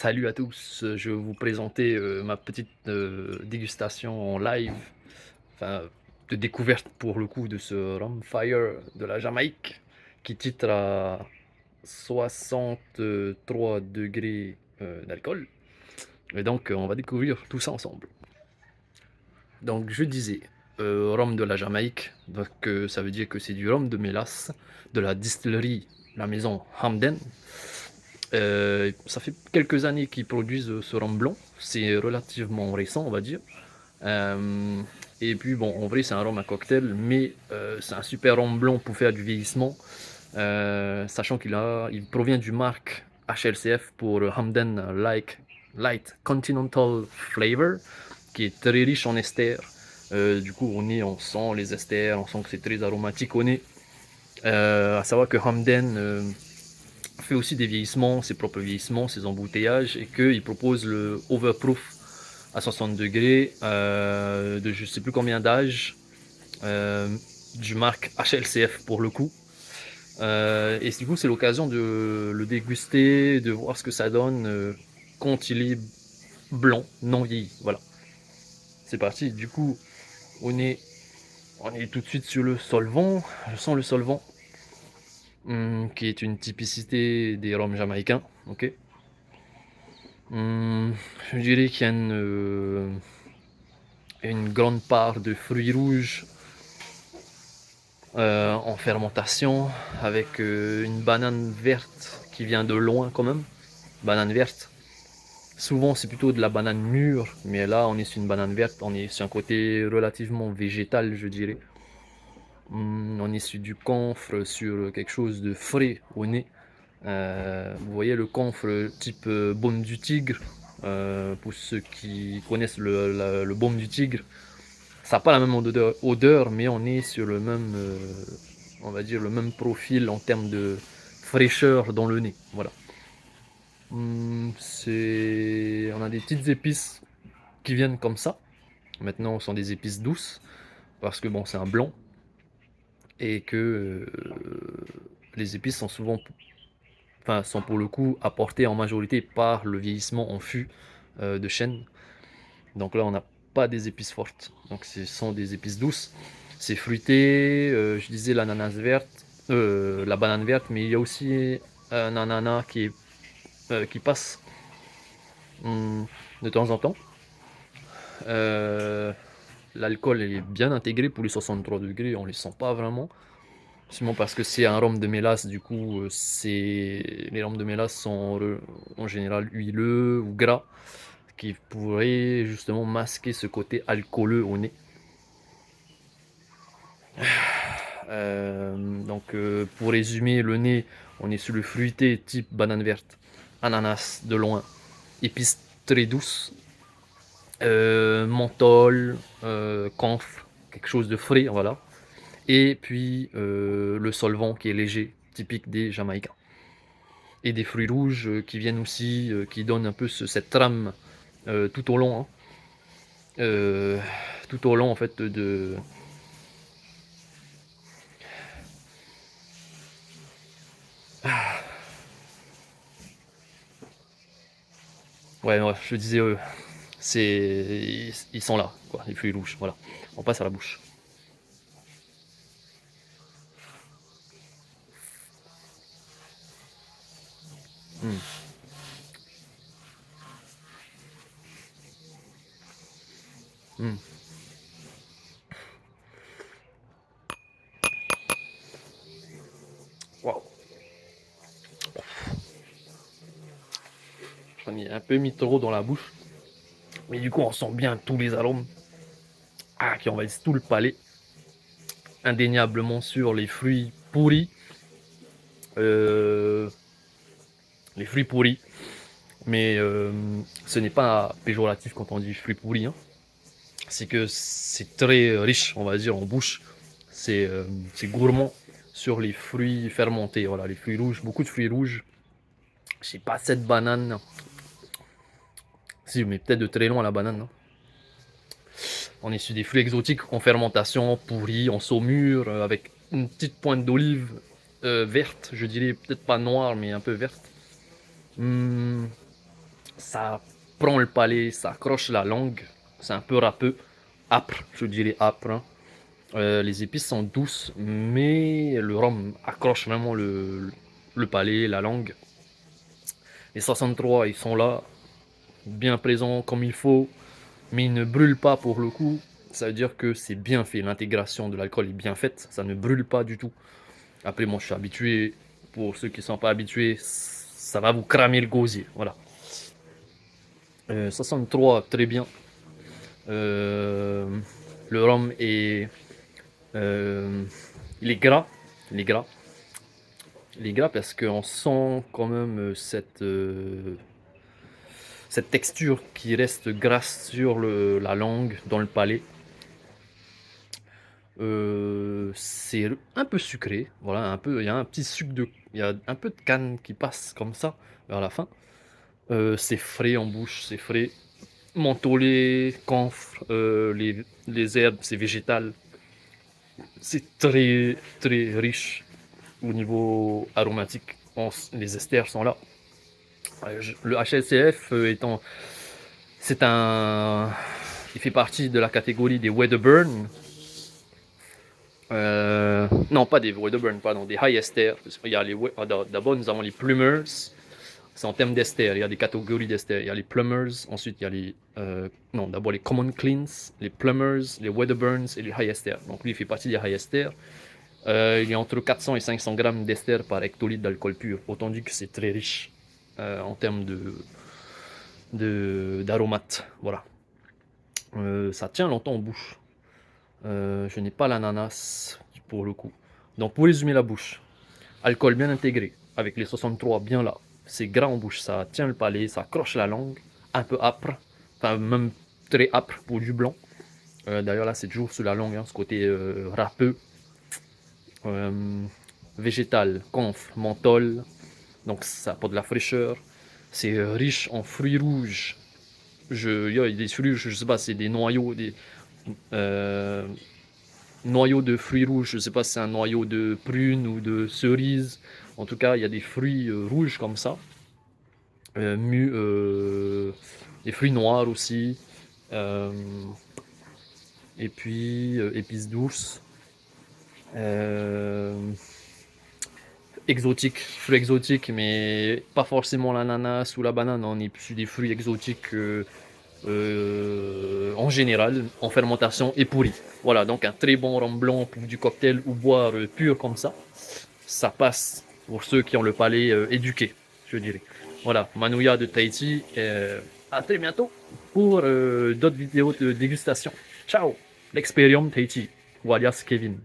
Salut à tous, je vais vous présenter ma petite dégustation en live, enfin de découverte pour le coup de ce Rhum Fire de la Jamaïque qui titre à 63 degrés d'alcool. Et donc on va découvrir tout ça ensemble. Donc je disais, rhum de la Jamaïque, donc ça veut dire que c'est du rhum de mélasse de la distillerie, la maison Hamden. Ça fait quelques années qu'ils produisent ce rhum blanc, c'est relativement récent on va dire. Euh, et puis bon, en vrai c'est un rhum à cocktail, mais c'est un super rhum blanc pour faire du vieillissement, sachant il provient du marque HLCF pour Hamden Light Continental Flavor, qui est très riche en esters. Du coup on sent les esters, on sent que c'est très aromatique au nez. À savoir que Hamden fait aussi des vieillissements, ses propres vieillissements, ses embouteillages, et qu'il propose le overproof à 60 degrés de je sais plus combien d'âge, euh, du marque HLCF pour le coup. Et du coup c'est l'occasion de le déguster, de voir ce que ça donne quand il est blanc, non vieilli. Voilà, c'est parti. Du coup on est tout de suite sur le solvant. Je sens le solvant, qui est une typicité des rhums jamaïcains. Ok. Hum, je dirais qu'il y a une grande part de fruits rouges en fermentation, avec une banane verte qui vient de loin quand même. Banane verte. Souvent c'est plutôt de la banane mûre, mais là on est sur une banane verte, on est sur un côté relativement végétal je dirais. On est sur du camphre, sur quelque chose de frais au nez. Vous voyez le camphre type baume du tigre, pour ceux qui connaissent le baume du tigre, ça n'a pas la même odeur, mais on est sur le même, on va dire le même profil en termes de fraîcheur dans le nez. Voilà. On a des petites épices qui viennent comme ça. Maintenant, ce sont des épices douces parce que bon, c'est un blanc et que les épices sont souvent, enfin, sont pour le coup apportées en majorité par le vieillissement en fût de chêne. Donc là, on n'a pas des épices fortes. Donc ce sont des épices douces. C'est fruité. Je disais l'ananas verte, la banane verte, mais il y a aussi un ananas qui passe de temps en temps. Euh, L'alcool est bien intégré pour les 63 degrés, on ne les sent pas vraiment. Seulement parce que c'est un rhum de mélasse, du coup, les rhums de mélasse sont en général huileux ou gras, qui pourrait justement masquer ce côté alcooleux au nez. Pour résumer, le nez, on est sur le fruité type banane verte, ananas de loin, épices très douces, menthol, camphre, quelque chose de frais, voilà. Et puis le solvant qui est léger, typique des Jamaïcains. Et des fruits rouges qui viennent aussi, qui donnent un peu cette trame tout au long, hein. Euh, Tout au long en fait de. Ouais, ouais, je disais, ils sont là, quoi, les fruits rouges. Voilà. On passe à la bouche. Mm. Mm. Waouh. J'en ai un peu mis trop dans la bouche. Mais du coup, on sent bien tous les arômes, qui envahissent tout le palais. Indéniablement sur les fruits pourris. Euh, les fruits pourris. Mais ce n'est pas péjoratif quand on dit fruits pourris, hein. C'est que c'est très riche, on va dire, en bouche. C'est gourmand sur les fruits fermentés. Voilà, les fruits rouges, beaucoup de fruits rouges. Je sais pas, cette banane. Si, mais peut-être de très loin la banane, hein. On est sur des fruits exotiques en fermentation, pourris, en saumure, avec une petite pointe d'olive verte, je dirais peut-être pas noire, mais un peu verte. Hum, Ça prend le palais, ça accroche la langue, c'est un peu râpeux, âpre, je dirais âpre, hein. Les épices sont douces, mais le rhum accroche vraiment le palais, la langue. Les 63, ils sont là, bien présents comme il faut, mais ils ne brûlent pas pour le coup. Ça veut dire que c'est bien fait, l'intégration de l'alcool est bien faite, ça ne brûle pas du tout. Après, moi, je suis habitué, pour ceux qui ne sont pas habitués, ça va vous cramer le gosier, voilà. 63, très bien. Le rhum est, il est gras, il est gras. Il est gras parce qu'on sent quand même cette texture qui reste grasse sur la langue, dans le palais. C'est un peu sucré, voilà, un peu, il y a un petit sucre il y a un peu de canne qui passe comme ça vers la fin. C'est frais en bouche, c'est frais. Mentholé, camphre, les herbes, c'est végétal. C'est très très riche au niveau aromatique. Les esters sont là. Le HLCF étant, c'est un, il fait partie de la catégorie des Wedderburn. Non, pas des Wedderburn, pardon, des high esters. Il y a les, d'abord nous avons les Plumers. C'est en termes d'ester, il y a des catégories d'ester. Il y a les Plumbers, ensuite il y a les, non, d'abord les Common Cleans, les Plumbers, les Wedderburns et les High Ester. Donc lui il fait partie des High Ester. Il y a entre 400 et 500 grammes d'ester par hectolitre d'alcool pur. Autant dit que c'est très riche en termes d'aromates. Voilà. Ça tient longtemps en bouche. Je n'ai pas l'ananas pour le coup. Donc pour résumer la bouche, alcool bien intégré, avec les 63 bien là. C'est gras en bouche, ça tient le palais, ça accroche la langue, un peu âpre, enfin même très âpre pour du blanc. D'ailleurs là c'est toujours sur la langue, hein, ce côté râpeux. Végétal, camphre, menthol, donc ça apporte de la fraîcheur. C'est riche en fruits rouges. Il y a des fruits, je sais pas, c'est des noyaux, euh, noyau de fruits rouges, je ne sais pas si c'est un noyau de prune ou de cerise. En tout cas, il y a des fruits rouges comme ça. Des fruits noirs aussi. Euh, et puis, épices douces. Euh, Exotiques, fruits exotiques, mais pas forcément l'ananas ou la banane. On est plus des fruits exotiques en général, en fermentation et pourri. Voilà, donc un très bon rhum blanc pour du cocktail ou boire pur comme ça passe pour ceux qui ont le palais éduqué, je dirais. Voilà, Manouya de Tahiti. À très bientôt pour d'autres vidéos de dégustation. Ciao, l'expérience Tahiti, ou alias Kevin.